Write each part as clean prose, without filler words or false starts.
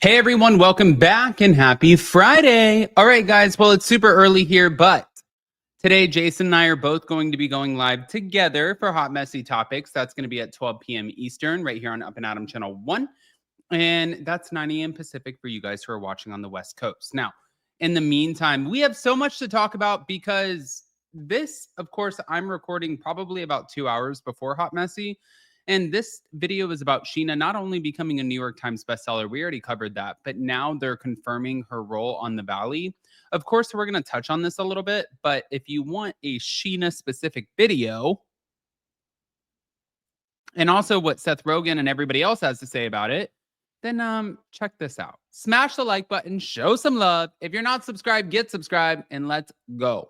Hey everyone, welcome back and happy Friday. All right, guys, well, it's super early here, but today Jason and I are both going to be going live together for Hot Messy Topics. That's going to be at 12 p.m. Eastern right here on Up and Adam Channel 1. And that's 9 a.m. Pacific for you guys who are watching on the West Coast. Now, in the meantime, we have so much to talk about because this, of course, I'm recording probably about 2 hours before Hot Messy. And this video is about Scheana not only becoming a New York Times bestseller, we already covered that, but now they're confirming her role on The Valley. Of course, we're going to touch on this a little bit, but if you want a Scheana specific video, and also what Seth Rogen and everybody else has to say about it, then check this out. Smash the like button, show some love. If you're not subscribed, get subscribed, and let's go.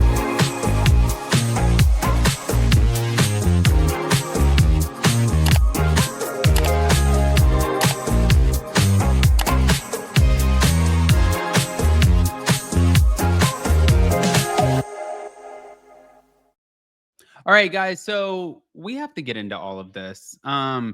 All right, guys, so we have to get into all of this. I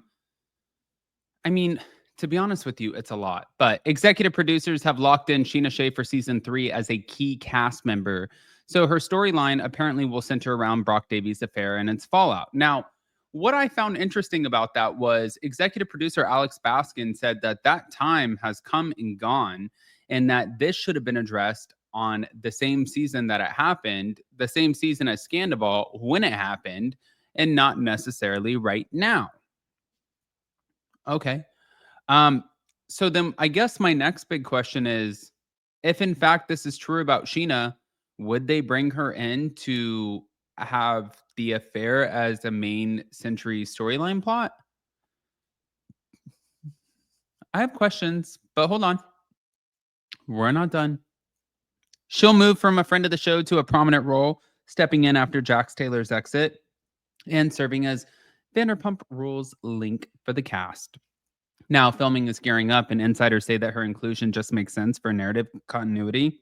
mean, to be honest with you, it's a lot. But executive producers have locked in Scheana Shay for season 3 as a key cast member. So her storyline apparently will center around Brock Davies' affair and its fallout. Now, what I found interesting about that was executive producer Alex Baskin said that that time has come and gone and that this should have been addressed on the same season that it happened, the same season as Scandal when it happened, and not necessarily right now. Okay. So then I guess my next big question is, if in fact this is true about Scheana, would they bring her in to have the affair as a main century storyline plot? I have questions, but hold on. We're not done. She'll move from a friend of the show to a prominent role, stepping in after Jax Taylor's exit and serving as Vanderpump Rules link for the cast. Now, filming is gearing up, and insiders say that her inclusion just makes sense for narrative continuity.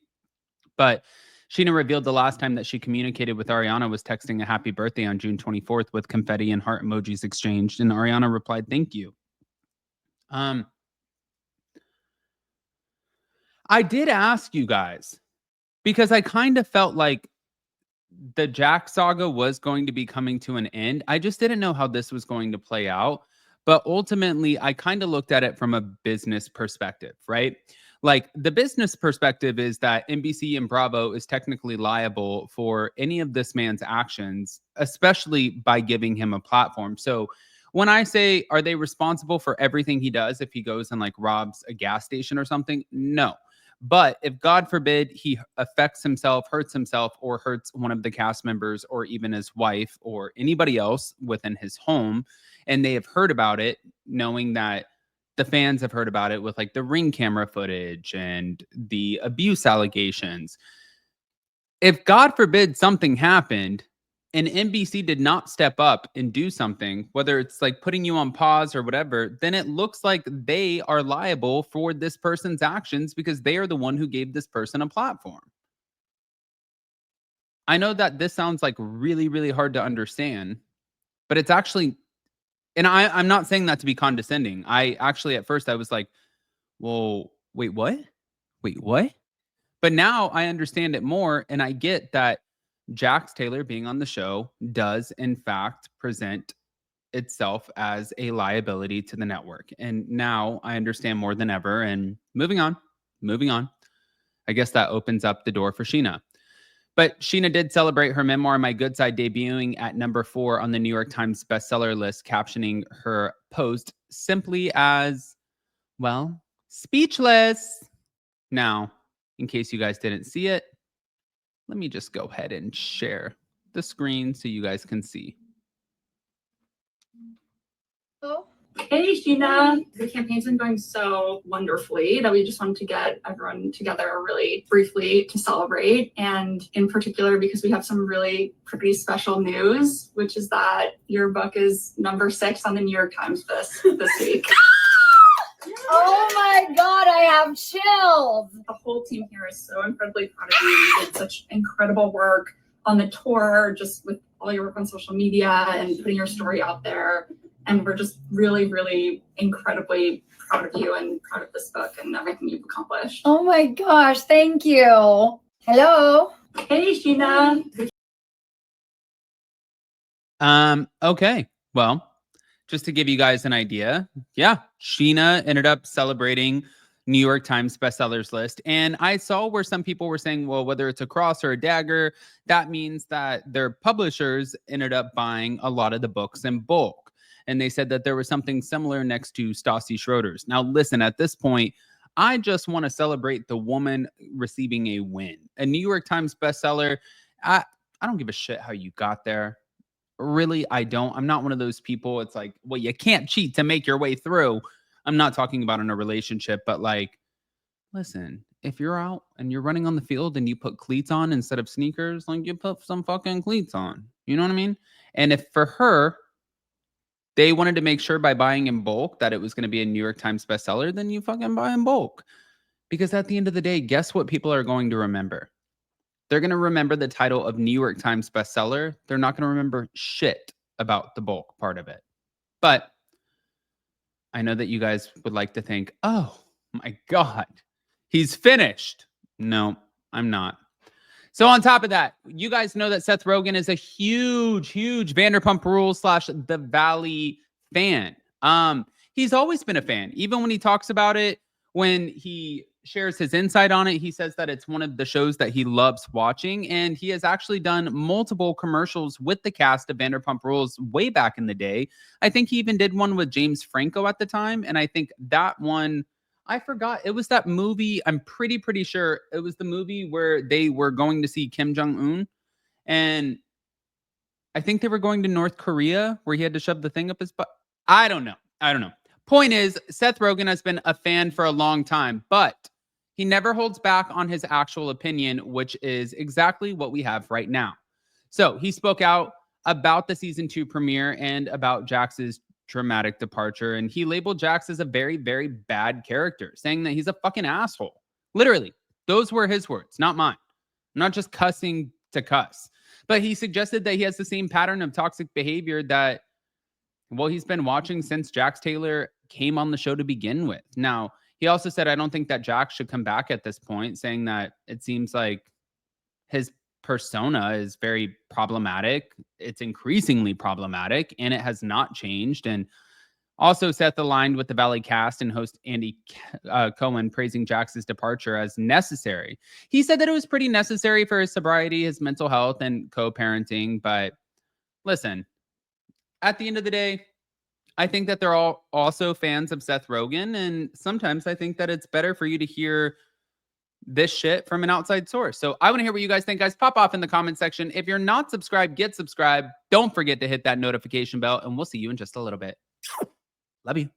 But Scheana revealed the last time that she communicated with Ariana was texting a happy birthday on June 24th with confetti and heart emojis exchanged, and Ariana replied, "Thank you." I did ask you guys, because I kind of felt like the Jax saga was going to be coming to an end. I just didn't know how this was going to play out. But ultimately, I kind of looked at it from a business perspective, right? Like the business perspective is that NBC and Bravo is technically liable for any of this man's actions, especially by giving him a platform. So when I say, are they responsible for everything he does if he goes and like robs a gas station or something? No. But if God forbid he affects himself, hurts himself, or hurts one of the cast members, or even his wife or anybody else within his home, and they have heard about it, knowing that the fans have heard about it with like the Ring camera footage and the abuse allegations. If God forbid something happened and NBC did not step up and do something, whether it's like putting you on pause or whatever, then it looks like they are liable for this person's actions because they are the one who gave this person a platform. I know that this sounds like really, really hard to understand, but it's actually, and I'm not saying that to be condescending. I actually, at first I was like, well, wait, what? Wait, what? But now I understand it more, and I get that Jax Taylor being on the show does, in fact, present itself as a liability to the network. And now I understand more than ever. And moving on. I guess that opens up the door for Scheana. But Scheana did celebrate her memoir, My Good Side, debuting at number 4 on the New York Times bestseller list, captioning her post simply as, well, speechless. Now, in case you guys didn't see it, let me just go ahead and share the screen so you guys can see. Hey, Scheana. The campaign's been going so wonderfully that we just wanted to get everyone together really briefly to celebrate. And in particular, because we have some really pretty special news, which is that your book is number 6 on the New York Times this week. Oh my God, I have chills. The whole team here is so incredibly proud of you. You did such incredible work on the tour, just with all your work on social media and putting your story out there. And we're just really, really incredibly proud of you and proud of this book and everything you've accomplished. Oh my gosh, thank you. Hello. Hey, Scheana. Okay. Well, just to give you guys an idea, yeah, Scheana ended up celebrating New York Times bestsellers list. And I saw where some people were saying, well, whether it's a cross or a dagger, that means that their publishers ended up buying a lot of the books in bulk. And they said that there was something similar next to Stassi Schroeder's. Now, listen, at this point, I just want to celebrate the woman receiving a win. A New York Times bestseller. I don't give a shit how you got there. Really, I don't. I'm not one of those people. It's like, well, you can't cheat to make your way through. I'm not talking about in a relationship, but like, listen, if you're out and you're running on the field and you put cleats on instead of sneakers, like you put some fucking cleats on. You know what I mean? And if for her, they wanted to make sure by buying in bulk that it was going to be a New York Times bestseller, then you fucking buy in bulk. Because at the end of the day, guess what people are going to remember? They're going to remember the title of New York Times bestseller. They're not going to remember shit about the bulk part of it. But I know that you guys would like to think, oh my God, he's finished. No, I'm not. So on top of that, you guys know that Seth Rogen is a huge, huge Vanderpump Rules / The Valley fan. He's always been a fan. Even when he talks about it, when he shares his insight on it, he says that it's one of the shows that he loves watching. And he has actually done multiple commercials with the cast of Vanderpump Rules way back in the day. I think he even did one with James Franco at the time. And I think that one, I forgot. It was that movie. I'm pretty sure it was the movie where they were going to see Kim Jong-un. And I think they were going to North Korea where he had to shove the thing up his butt. I don't know. Point is, Seth Rogen has been a fan for a long time, but he never holds back on his actual opinion, which is exactly what we have right now. So he spoke out about the season 2 premiere and about Jax's dramatic departure. And he labeled Jax as a very, very bad character, saying that he's a fucking asshole. Literally, those were his words, not mine. I'm not just cussing to cuss. But he suggested that he has the same pattern of toxic behavior that, well, he's been watching since Jax Taylor came on the show to begin with. Now, he also said, I don't think that Jax should come back at this point, saying that it seems like his persona is very problematic. It's increasingly problematic, and it has not changed. And also, Seth aligned with the Valley cast and host Andy Cohen, praising Jax's departure as necessary. He said that it was pretty necessary for his sobriety, his mental health, and co-parenting. But listen, at the end of the day, I think that they're all also fans of Seth Rogen. And sometimes I think that it's better for you to hear this shit from an outside source. So I want to hear what you guys think, guys. Pop off in the comment section. If you're not subscribed, get subscribed. Don't forget to hit that notification bell, and we'll see you in just a little bit. Love you.